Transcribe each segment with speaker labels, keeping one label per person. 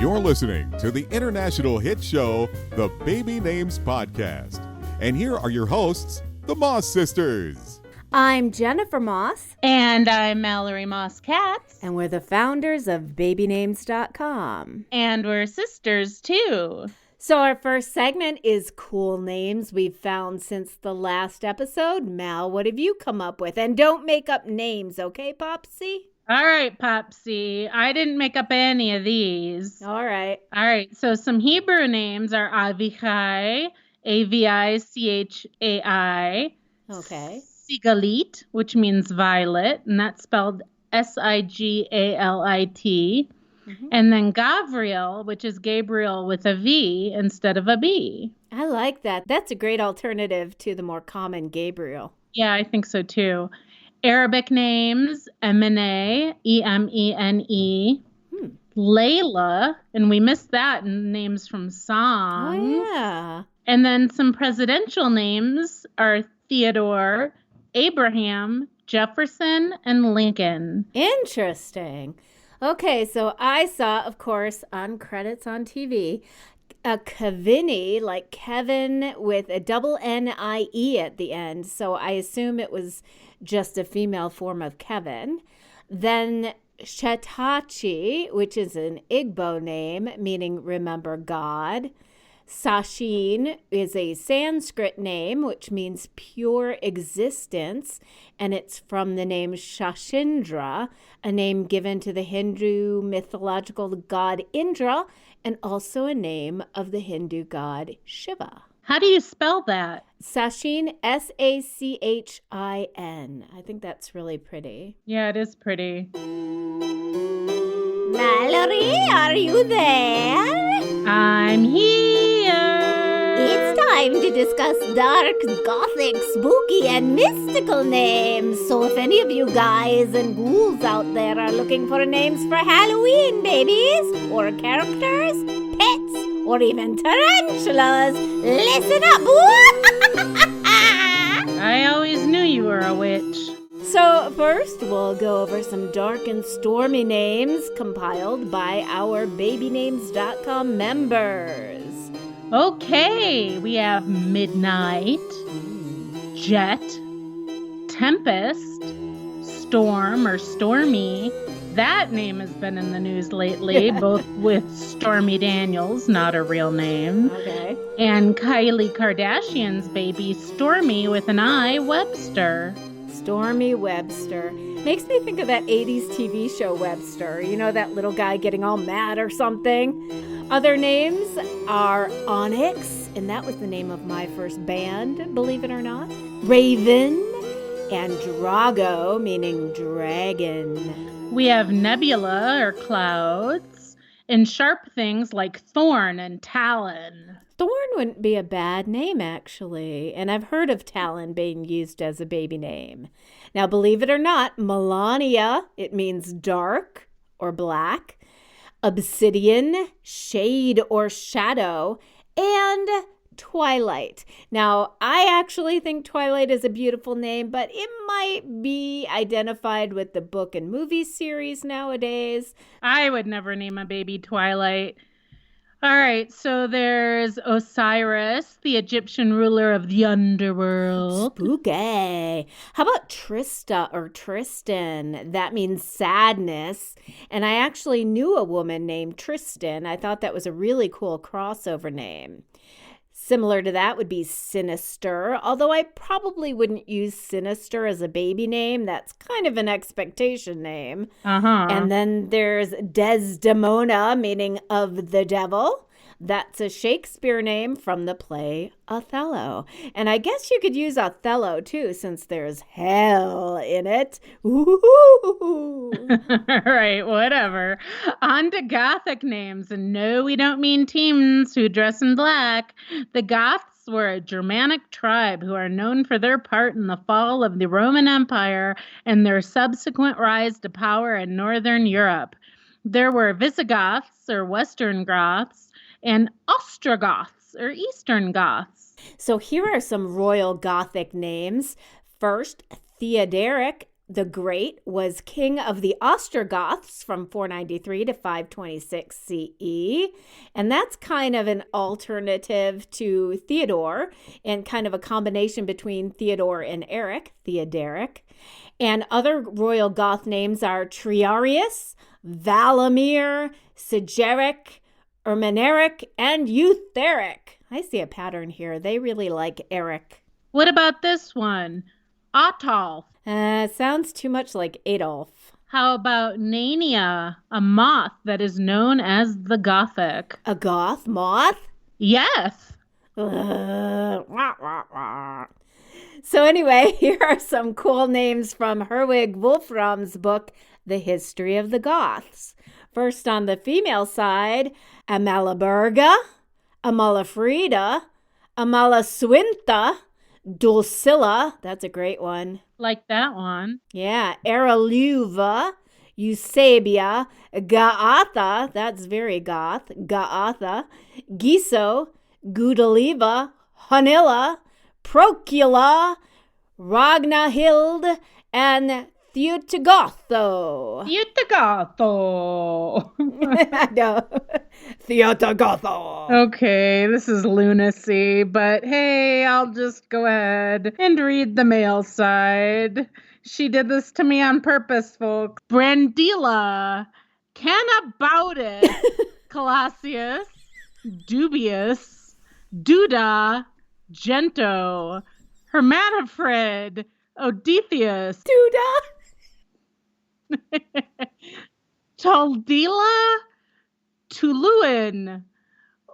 Speaker 1: You're listening to the international hit show, The Baby Names Podcast. And here are your hosts, the Moss Sisters.
Speaker 2: I'm Jennifer Moss.
Speaker 3: And I'm Mallory Moss-Katz.
Speaker 2: And we're the founders of babynames.com.
Speaker 3: And we're sisters, too.
Speaker 2: So our first segment is cool names we've found since the last episode. Mal, what have you come up with? And don't make up names, okay, Popsy?
Speaker 3: All right, Popsy. I didn't make up any of these.
Speaker 2: All right.
Speaker 3: So some Hebrew names are Avichai, Avichai.
Speaker 2: Okay.
Speaker 3: Sigalit, which means violet, and that's spelled Sigalit. Mm-hmm. And then Gavriel, which is Gabriel with a V instead of a B.
Speaker 2: I like that. That's a great alternative to the more common Gabriel.
Speaker 3: Yeah, I think so too. Arabic names, Emene, Emene. Layla, and we missed that in names from songs.
Speaker 2: Oh, yeah.
Speaker 3: And then some presidential names are Theodore, Abraham, Jefferson, and Lincoln.
Speaker 2: Interesting. Okay, so I saw, of course, on credits on TV, a Kevinnie, like Kevin with a double N-I-E at the end. So I assume it was just a female form of Kevin. Then Chetachi, which is an Igbo name, meaning remember God. Sachin is a Sanskrit name, which means pure existence, and it's from the name Shashindra, a name given to the Hindu mythological god Indra, and also a name of the Hindu god Shiva.
Speaker 3: How do you spell that?
Speaker 2: Sachin, Sachin. I think that's really pretty.
Speaker 3: Yeah, it is pretty.
Speaker 2: Mallory, are you there?
Speaker 3: I'm here.
Speaker 2: It's time to discuss dark, gothic, spooky, and mystical names. So if any of you guys and ghouls out there are looking for names for Halloween babies, or characters, pets, or even tarantulas, listen up.
Speaker 3: I always knew you were a witch.
Speaker 2: So first, we'll go over some dark and stormy names compiled by our babynames.com members.
Speaker 3: Okay, we have Midnight, Jet, Tempest, Storm or Stormi. That name has been in the news lately, both with Stormy Daniels, not a real name,
Speaker 2: Okay.
Speaker 3: and Kylie Kardashian's baby Stormi with an I, Webster.
Speaker 2: Stormi Webster. Makes me think of that 80s TV show Webster. You know, that little guy getting all mad or something. Other names are Onyx, and that was the name of my first band, believe it or not. Raven and Drago, meaning dragon.
Speaker 3: We have Nebula or clouds, and sharp things like Thorn and Talon.
Speaker 2: Thorn wouldn't be a bad name, actually, and I've heard of Talon being used as a baby name. Now, believe it or not, Melania, it means dark or black, obsidian, shade or shadow, and Twilight. Now, I actually think Twilight is a beautiful name, but it might be identified with the book and movie series nowadays.
Speaker 3: I would never name a baby Twilight. All right, so there's Osiris, the Egyptian ruler of the underworld.
Speaker 2: Spooky. How about Trista or Tristan? That means sadness. And I actually knew a woman named Tristan. I thought that was a really cool crossover name. Similar to that would be Sinister, although I probably wouldn't use Sinister as a baby name. That's kind of an expectation name. And then there's Desdemona, meaning of the devil. That's a Shakespeare name from the play Othello. And I guess you could use Othello, too, since there's hell in it. Ooh.
Speaker 3: Right, whatever. On to Gothic names. And no, we don't mean teens who dress in black. The Goths were a Germanic tribe who are known for their part in the fall of the Roman Empire and their subsequent rise to power in Northern Europe. There were Visigoths, or Western Goths, and Ostrogoths, or Eastern Goths.
Speaker 2: So here are some royal Gothic names. First, Theodoric, the Great was king of the Ostrogoths from 493 to 526 CE. And that's kind of an alternative to Theodore and kind of a combination between Theodore and Eric, Theoderic. And other royal Goth names are Triarius, Valamir, Sigeric, Ermeneric, and Eutheric. I see a pattern here. They really like Eric.
Speaker 3: What about this one? Otolf.
Speaker 2: Sounds too much like Adolf.
Speaker 3: How about Nania, a moth that is known as the Gothic?
Speaker 2: A Goth moth?
Speaker 3: Yes.
Speaker 2: Wah, wah, wah. So anyway, here are some cool names from Herwig Wolfram's book, The History of the Goths. First on the female side, Amalaberga, Amalafrida, Amalaswintha, Dulcilla, that's a great one.
Speaker 3: Like that one.
Speaker 2: Yeah, Araluva, Eusebia, Gaatha, that's very goth, Gaatha, Giso, Gudaliva, Hanilla, Procula, Ragnahild, and Theotagotho.
Speaker 3: Theotagotho.
Speaker 2: I know. Theotagotho.
Speaker 3: Okay, this is lunacy, but hey, I'll just go ahead and read the male side. She did this to me on purpose, folks. Brandila, Canabautis, Colassius, Dubious, Duda, Gento, Hermanifred, Odysseus,
Speaker 2: Duda.
Speaker 3: Taldila, Tuluin,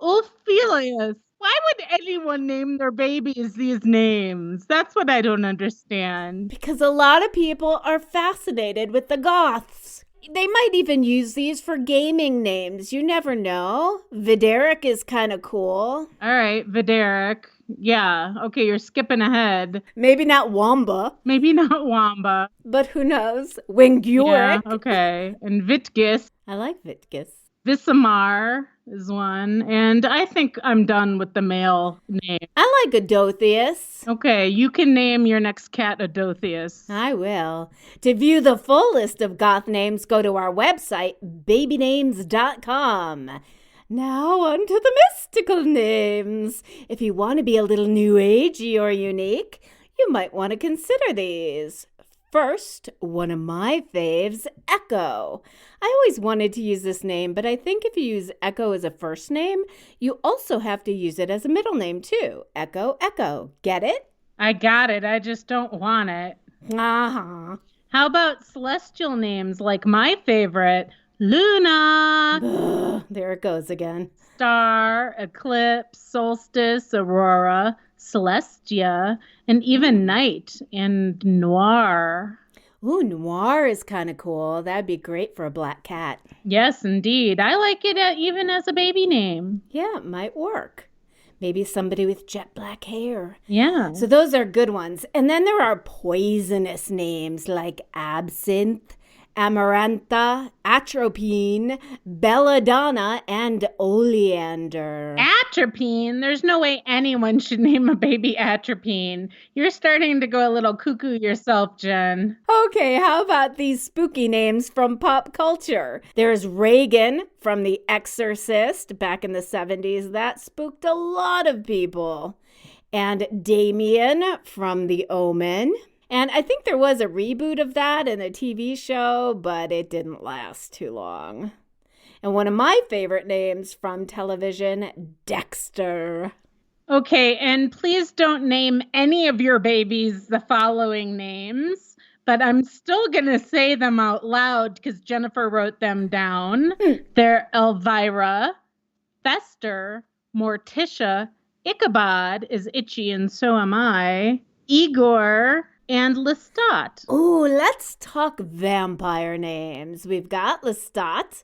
Speaker 3: Ulfilius. Why would anyone name their babies these names? That's what I don't understand.
Speaker 2: Because a lot of people are fascinated with the Goths. They might even use these for gaming names. You never know. Videric is kind of cool.
Speaker 3: All right, Videric. Yeah, okay, you're skipping ahead.
Speaker 2: Maybe not Wamba.
Speaker 3: Maybe not Wamba.
Speaker 2: But who knows? Winguric.
Speaker 3: Yeah, okay. And Vitgis.
Speaker 2: I like Vitgis.
Speaker 3: Visamar is one. And I think I'm done with the male name.
Speaker 2: I like Adothius.
Speaker 3: Okay, you can name your next cat Adothius.
Speaker 2: I will. To view the full list of Goth names, go to our website, babynames.com. Now on to the mystical names. If you want to be a little new agey or unique, you might want to consider these. First, one of my faves, Echo. I always wanted to use this name, but I think if you use Echo as a first name, you also have to use it as a middle name too. Echo, Echo. Get it?
Speaker 3: I got it. I just don't want it.
Speaker 2: Uh-huh.
Speaker 3: How about celestial names like my favorite, Luna?
Speaker 2: Ugh, there it goes again.
Speaker 3: Star, eclipse, solstice, aurora, celestia, and even night and noir.
Speaker 2: Ooh, Noir is kind of cool. That'd be great for a black cat.
Speaker 3: Yes, indeed. I like it even as a baby name.
Speaker 2: Yeah, it might work. Maybe somebody with jet black hair.
Speaker 3: Yeah.
Speaker 2: So those are good ones. And then there are poisonous names like Absinthe, Amarantha, Atropine, Belladonna, and Oleander.
Speaker 3: Atropine? There's no way anyone should name a baby Atropine. You're starting to go a little cuckoo yourself, Jen.
Speaker 2: Okay, how about these spooky names from pop culture? There's Reagan from The Exorcist back in the 70s. That spooked a lot of people. And Damien from The Omen. And I think there was a reboot of that in a TV show, but it didn't last too long. And one of my favorite names from television, Dexter.
Speaker 3: Okay, and please don't name any of your babies the following names, but I'm still going to say them out loud because Jennifer wrote them down. They're Elvira, Fester, Morticia, Ichabod is itchy and so am I, Igor, and Lestat.
Speaker 2: Ooh, let's talk vampire names. We've got Lestat.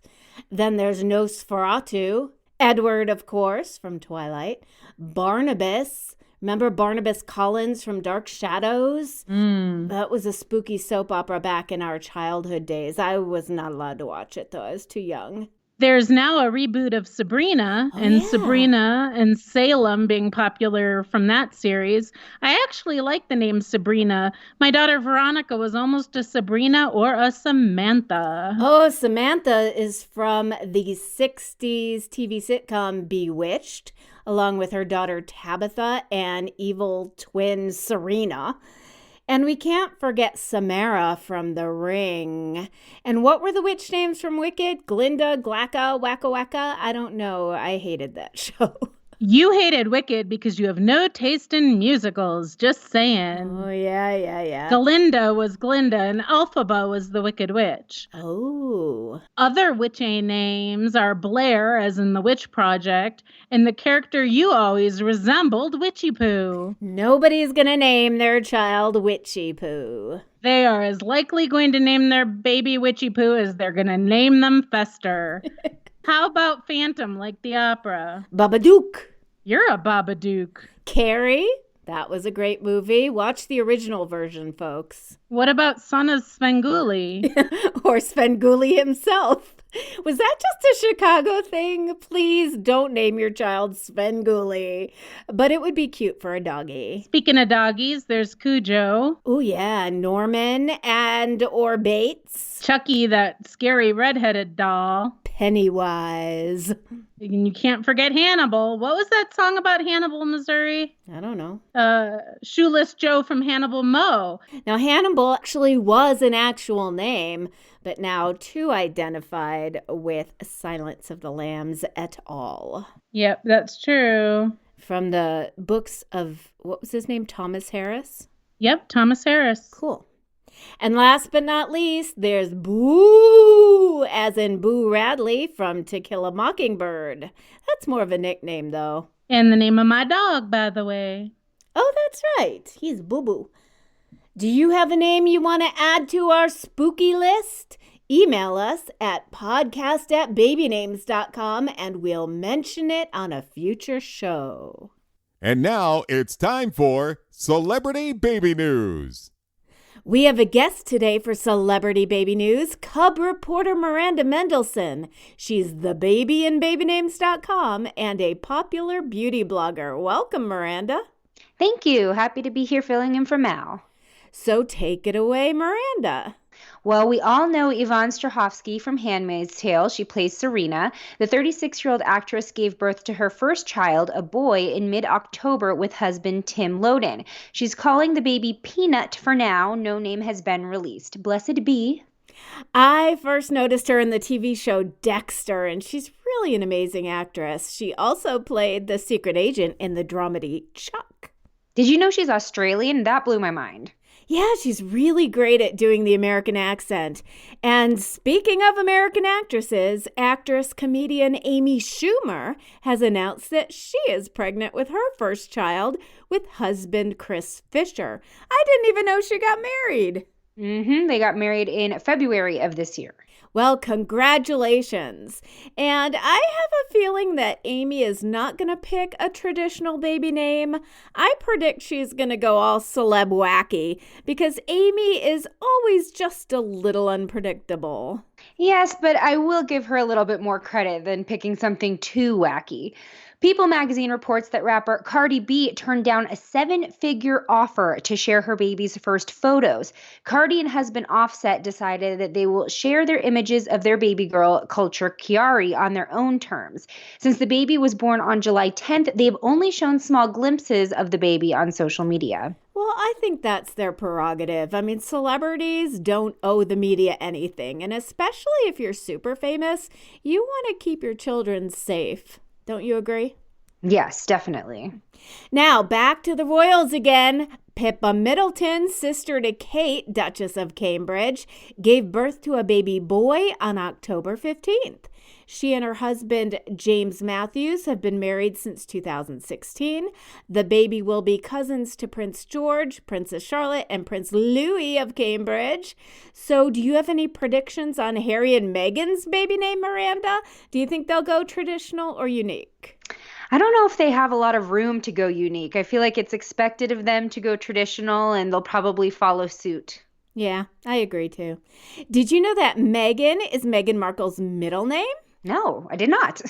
Speaker 2: Then there's Nosferatu. Edward, of course, from Twilight. Barnabas. Remember Barnabas Collins from Dark Shadows? That was a spooky soap opera back in our childhood days. I was not allowed to watch it, though. I was too young.
Speaker 3: There's now a reboot of Sabrina, Sabrina and Salem being popular from that series. I actually like the name Sabrina. My daughter Veronica was almost a Sabrina or a Samantha.
Speaker 2: Oh, Samantha is from the 60s TV sitcom Bewitched, along with her daughter Tabitha and evil twin Serena. And we can't forget Samara from The Ring. And what were the witch names from Wicked? Glinda, Glacka, Wacka Wacka? I don't know. I hated that show.
Speaker 3: You hated Wicked because you have no taste in musicals. Just saying.
Speaker 2: Oh, yeah.
Speaker 3: Glinda was Glinda and Elphaba was the Wicked Witch.
Speaker 2: Oh.
Speaker 3: Other witchy names are Blair, as in the Witch Project, and the character you always resembled, Witchy Poo.
Speaker 2: Nobody's going to name their child Witchy Poo.
Speaker 3: They are as likely going to name their baby Witchy Poo as they're going to name them Fester. How about Phantom, like the opera?
Speaker 2: Babadook.
Speaker 3: You're a Babadook.
Speaker 2: Carrie? That was a great movie. Watch the original version, folks.
Speaker 3: What about Son of Svenghouli?
Speaker 2: Or Svenghouli himself. Was that just a Chicago thing? Please don't name your child Svenghouli. But it would be cute for a doggy.
Speaker 3: Speaking of doggies, there's Cujo.
Speaker 2: Oh, yeah. Norman or Bates.
Speaker 3: Chucky, that scary redheaded doll.
Speaker 2: Pennywise.
Speaker 3: And you can't forget Hannibal. What was that song about Hannibal, Missouri?
Speaker 2: I don't know.
Speaker 3: Shoeless Joe from Hannibal Moe.
Speaker 2: Now, Hannibal actually was an actual name, but now too identified with Silence of the Lambs et al.
Speaker 3: Yep, that's true.
Speaker 2: From the books of, what was his name? Thomas Harris?
Speaker 3: Yep, Thomas Harris.
Speaker 2: Cool. And last but not least, there's Boo, as in Boo Radley from To Kill a Mockingbird. That's more of a nickname, though.
Speaker 3: And the name of my dog, by the way.
Speaker 2: Oh, that's right. He's Boo Boo. Do you have a name you want to add to our spooky list? Email us at podcast@babynames.com and we'll mention it on a future show.
Speaker 1: And now it's time for Celebrity Baby News.
Speaker 2: We have a guest today for Celebrity Baby News, Cub reporter Miranda Mendelson. She's the baby in babynames.com and a popular beauty blogger. Welcome, Miranda.
Speaker 4: Thank you. Happy to be here filling in for Mal.
Speaker 2: So take it away, Miranda.
Speaker 4: Well, we all know Yvonne Strahovski from Handmaid's Tale. She plays Serena. The 36-year-old actress gave birth to her first child, a boy, in mid-October with husband Tim Loden. She's calling the baby Peanut for now. No name has been released. Blessed be.
Speaker 2: I first noticed her in the TV show Dexter, and she's really an amazing actress. She also played the secret agent in the dramedy Chuck.
Speaker 4: Did you know she's Australian? That blew my mind.
Speaker 2: Yeah, she's really great at doing the American accent. And speaking of American actresses, actress-comedian Amy Schumer has announced that she is pregnant with her first child with husband Chris Fisher. I didn't even know she got married.
Speaker 4: They got married in February of this year.
Speaker 2: Well, congratulations. And I have a feeling that Amy is not going to pick a traditional baby name. I predict she's going to go all celeb wacky because Amy is always just a little unpredictable.
Speaker 4: Yes, but I will give her a little bit more credit than picking something too wacky. People magazine reports that rapper Cardi B turned down a 7-figure offer to share her baby's first photos. Cardi and husband Offset decided that they will share their images of their baby girl, Culture Chiari, on their own terms. Since the baby was born on July 10th, they've only shown small glimpses of the baby on social media.
Speaker 2: Well, I think that's their prerogative. I mean, celebrities don't owe the media anything. And especially if you're super famous, you want to keep your children safe. Don't you agree?
Speaker 4: Yes, definitely.
Speaker 2: Now, back to the royals again. Pippa Middleton, sister to Kate, Duchess of Cambridge, gave birth to a baby boy on October 15th. She and her husband, James Matthews, have been married since 2016. The baby will be cousins to Prince George, Princess Charlotte, and Prince Louis of Cambridge. So do you have any predictions on Harry and Meghan's baby name, Miranda? Do you think they'll go traditional or unique?
Speaker 4: I don't know if they have a lot of room to go unique. I feel like it's expected of them to go traditional, and they'll probably follow suit.
Speaker 2: Yeah, I agree too. Did you know that Meghan is Meghan Markle's middle name?
Speaker 4: No, I did not.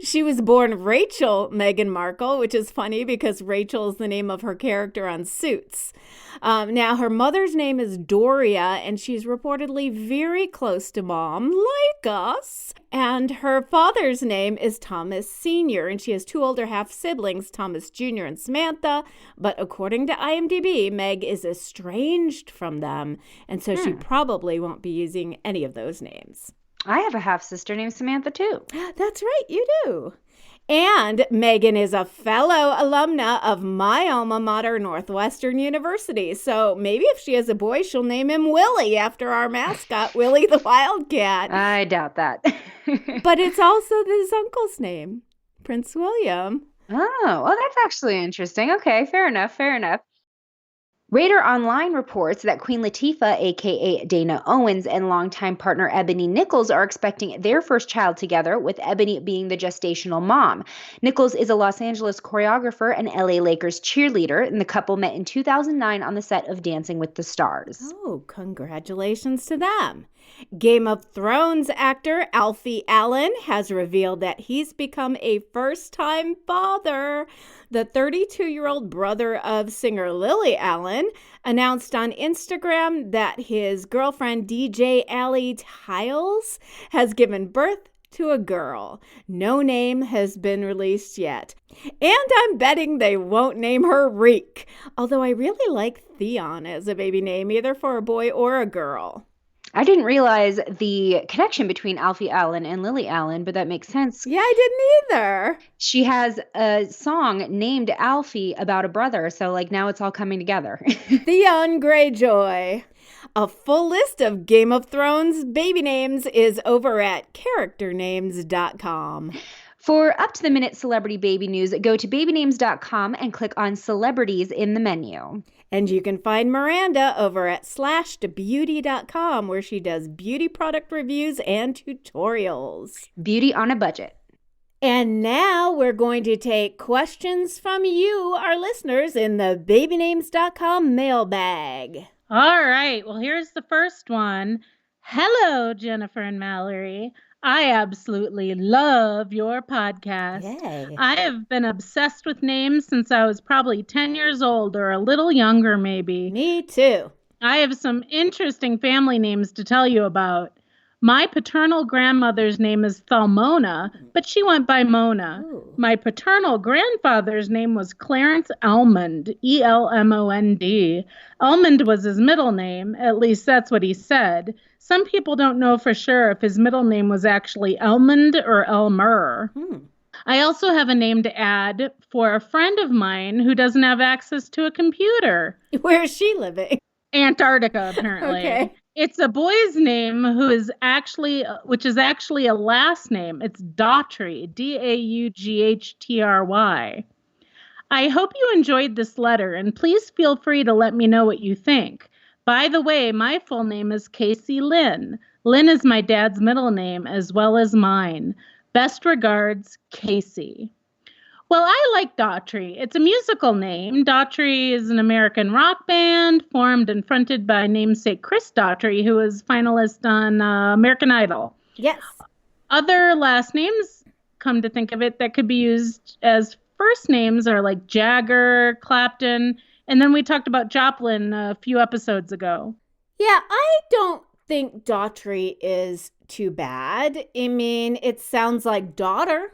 Speaker 2: She was born Rachel Meghan Markle, which is funny because Rachel is the name of her character on Suits. Now, her mother's name is Doria, and she's reportedly very close to Mom, like us. And her father's name is Thomas Sr., and she has two older half-siblings, Thomas Jr. and Samantha. But according to IMDb, Meg is estranged from them, and so she probably won't be using any of those names.
Speaker 4: I have a half-sister named Samantha, too.
Speaker 2: That's right, you do. And Megan is a fellow alumna of my alma mater, Northwestern University. So maybe if she has a boy, she'll name him Willie after our mascot, Willie the Wildcat.
Speaker 4: I doubt that.
Speaker 2: But it's also his uncle's name, Prince William.
Speaker 4: Oh, well, that's actually interesting. Okay, fair enough. Radar Online reports that Queen Latifah, a.k.a. Dana Owens, and longtime partner Emene Nichols are expecting their first child together, with Emene being the gestational mom. Nichols is a Los Angeles choreographer and LA Lakers cheerleader, and the couple met in 2009 on the set of Dancing with the Stars.
Speaker 2: Oh, congratulations to them. Game of Thrones actor Alfie Allen has revealed that he's become a first-time father. The 32-year-old brother of singer Lily Allen announced on Instagram that his girlfriend DJ Allie Tiles has given birth to a girl. No name has been released yet. And I'm betting they won't name her Reek, although I really like Theon as a baby name, either for a boy or a girl.
Speaker 4: I didn't realize the connection between Alfie Allen and Lily Allen, but that makes sense.
Speaker 2: Yeah, I didn't either.
Speaker 4: She has a song named Alfie about a brother, so now it's all coming together.
Speaker 2: Theon Greyjoy. A full list of Game of Thrones baby names is over at characternames.com.
Speaker 4: For up-to-the-minute celebrity baby news, go to babynames.com and click on Celebrities in the menu.
Speaker 2: And you can find Miranda over at slashedbeauty.com, where she does beauty product reviews and tutorials.
Speaker 4: Beauty on a budget.
Speaker 2: And now we're going to take questions from you, our listeners, in the babynames.com mailbag.
Speaker 3: All right. Well, here's the first one. Hello, Jennifer and Mallory. I absolutely love your podcast.
Speaker 2: Yay.
Speaker 3: I have been obsessed with names since I was probably 10 years old or a little younger, maybe.
Speaker 2: Me too.
Speaker 3: I have some interesting family names to tell you about. My paternal grandmother's name is Thalmona, but she went by Mona.
Speaker 2: Ooh.
Speaker 3: My paternal grandfather's name was Clarence Elmond, E-L-M-O-N-D. Elmond was his middle name, at least that's what he said. Some people don't know for sure if his middle name was actually Elmond or Elmer. I also have a name to add for a friend of mine who doesn't have access to a computer.
Speaker 2: Where is she living?
Speaker 3: Antarctica, apparently.
Speaker 2: Okay.
Speaker 3: It's a boy's name which is actually a last name. It's Daughtry, D-A-U-G-H-T-R-Y. I hope you enjoyed this letter, and please feel free to let me know what you think. By the way, my full name is Casey Lynn. Lynn is my dad's middle name as well as mine. Best regards, Casey. Well, I like Daughtry. It's a musical name. Daughtry is an American rock band formed and fronted by namesake Chris Daughtry, who was finalist on American Idol.
Speaker 2: Yes.
Speaker 3: Other last names, come to think of it, that could be used as first names are like Jagger, Clapton, and then we talked about Joplin a few episodes ago.
Speaker 2: Yeah, I don't think Daughtry is too bad. I mean, it sounds like daughter.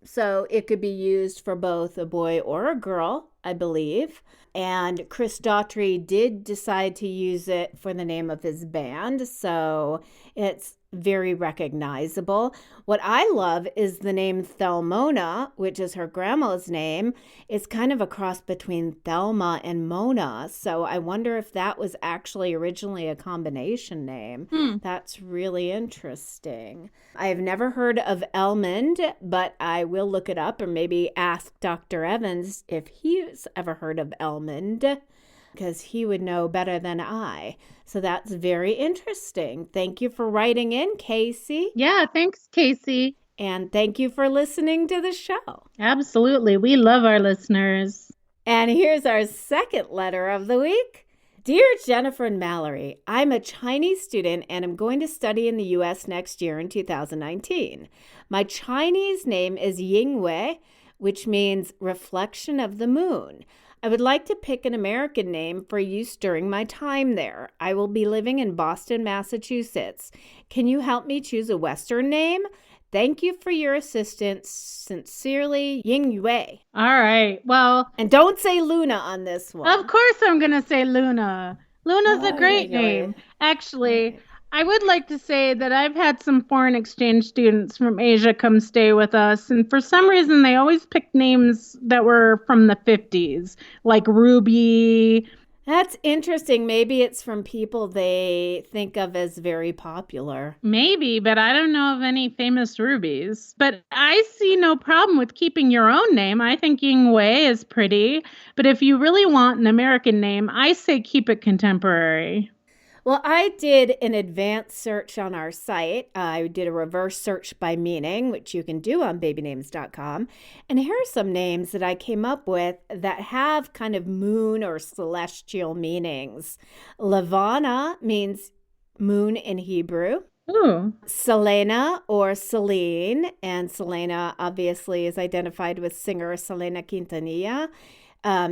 Speaker 2: So it could be used for both a boy or a girl, I believe. And Chris Daughtry did decide to use it for the name of his band. So it's very recognizable. What I love is the name Thelmona, which is her grandma's name. It's kind of a cross between Thelma and Mona. So I wonder if that was actually originally a combination name. That's really interesting. I've never heard of Elmond, but I will look it up or maybe ask Dr. Evans if he's ever heard of Elmond, because he would know better than I. So that's very interesting. Thank you for writing in, Casey.
Speaker 3: Yeah, thanks, Casey.
Speaker 2: And thank you for listening to the show.
Speaker 3: Absolutely. We love our listeners.
Speaker 2: And here's our second letter of the week. Dear Jennifer and Mallory, I'm a Chinese student and I'm going to study in the U.S. next year in 2019. My Chinese name is Yingwei, which means reflection of the moon. I would like to pick an American name for use during my time there. I will be living in Boston, Massachusetts. Can you help me choose a Western name? Thank you for your assistance. Sincerely, Yingwei.
Speaker 3: All right. Well,
Speaker 2: and don't say Luna on this one.
Speaker 3: Of course I'm going to say Luna. Luna's a great name. Actually, I would like to say that I've had some foreign exchange students from Asia come stay with us, and for some reason they always picked names that were from the 50s, like Ruby.
Speaker 2: That's interesting. Maybe it's from people they think of as very popular.
Speaker 3: Maybe, but I don't know of any famous rubies. But I see no problem with keeping your own name. I think Yingwei is pretty. But if you really want an American name, I say keep it contemporary.
Speaker 2: Well, I did an advanced search on our site. I did a reverse search by meaning, which you can do on babynames.com. And here are some names that I came up with that have kind of moon or celestial meanings. Lavana means moon in Hebrew.
Speaker 3: Ooh.
Speaker 2: Selena or Celine, and Selena obviously is identified with singer Selena Quintanilla.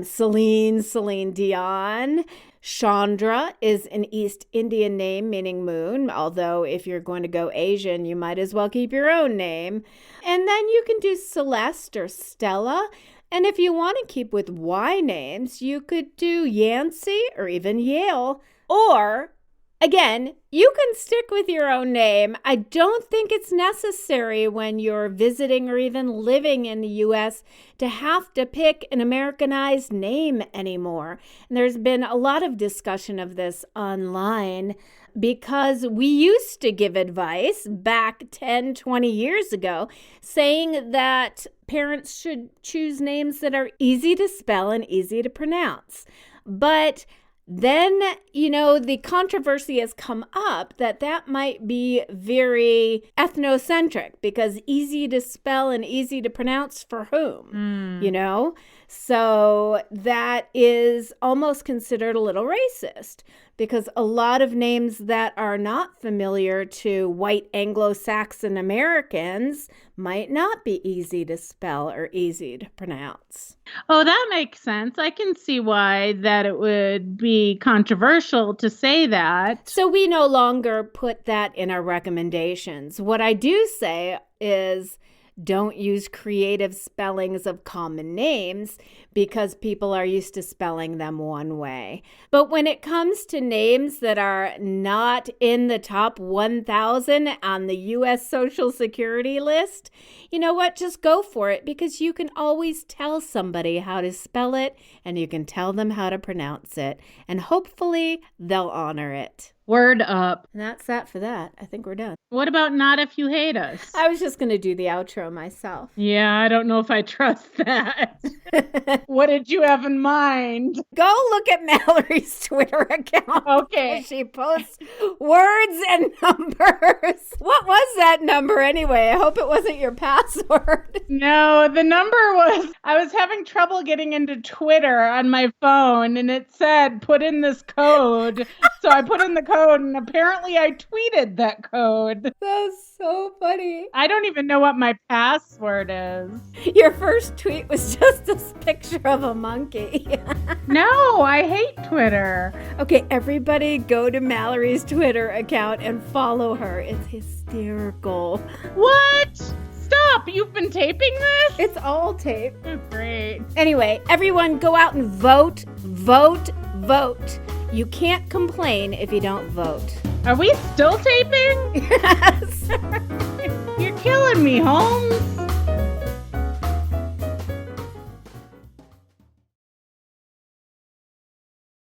Speaker 2: Celine Dion. Chandra is an East Indian name meaning moon, although if you're going to go Asian, you might as well keep your own name. And then you can do Celeste or Stella. And if you want to keep with Y names, you could do Yancey or even Yale. Or, again, you can stick with your own name. I don't think it's necessary when you're visiting or even living in the U.S. to have to pick an Americanized name anymore. And there's been a lot of discussion of this online because we used to give advice back 10, 20 years ago saying that parents should choose names that are easy to spell and easy to pronounce. But then, the controversy has come up that might be very ethnocentric because easy to spell and easy to pronounce for whom, So that is almost considered a little racist because a lot of names that are not familiar to white Anglo-Saxon Americans might not be easy to spell or easy to pronounce.
Speaker 3: Oh, that makes sense. I can see why that it would be controversial to say that.
Speaker 2: So we no longer put that in our recommendations. What I do say is don't use creative spellings of common names because people are used to spelling them one way. But when it comes to names that are not in the top 1,000 on the U.S. Social Security list, you know what? Just go for it because you can always tell somebody how to spell it and you can tell them how to pronounce it. And hopefully they'll honor it.
Speaker 3: Word up.
Speaker 2: And that's that for that. I think we're done.
Speaker 3: What about Not If You Hate Us?
Speaker 2: I was just going to do the outro myself.
Speaker 3: Yeah, I don't know if I trust that. What did you have in mind?
Speaker 2: Go look at Mallory's Twitter account.
Speaker 3: Okay.
Speaker 2: She posts words and numbers. What was that number anyway? I hope it wasn't your password.
Speaker 3: No, the number was, I was having trouble getting into Twitter on my phone and it said, put in this code. So I put in the code and apparently I tweeted that code.
Speaker 2: That's so funny.
Speaker 3: I don't even know what my password is.
Speaker 2: Your first tweet was just this picture of a monkey.
Speaker 3: No, I hate Twitter.
Speaker 2: Okay, everybody go to Mallory's Twitter account and follow her. It's hysterical.
Speaker 3: What? Stop! You've been taping this?
Speaker 2: It's all taped.
Speaker 3: Oh, great.
Speaker 2: Anyway, everyone go out and vote, vote, vote. You can't complain if you don't vote.
Speaker 3: Are we still taping?
Speaker 2: Yes.
Speaker 3: You're killing me, Holmes.